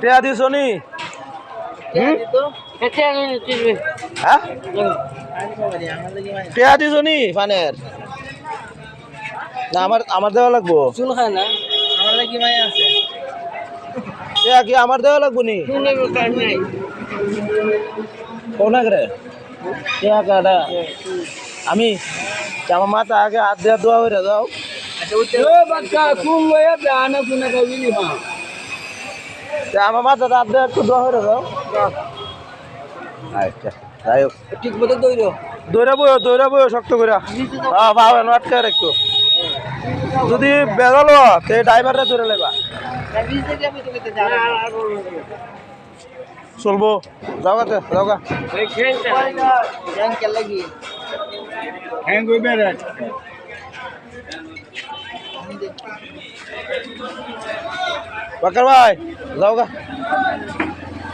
টেয়া দিছ নি হ্যাঁ টেয়া দিছ নি ফানের না আমার দেওয়া লাগবো চুল খায় না আমার লাগি মাই আছে টেয়া কি আমার দেওয়া লাগবো নি কোন রে টেয়া কাটা আমি আমার মাথা আগে হাত দেওয়া দোয়া হয়ে যাও আমার মাথা হাত দেওয়া একটু দোয়া হয়ে যাও আচ্ছা যাই হোক ঠিক মতো দৌড়াবো শক্ত করে হ্যাঁ পাবেন আটকে একটু যদি বেরোলো তো ড্রাইভারটা ধরে লেবা চলবো যাও গা বাকার ভাই যাও গা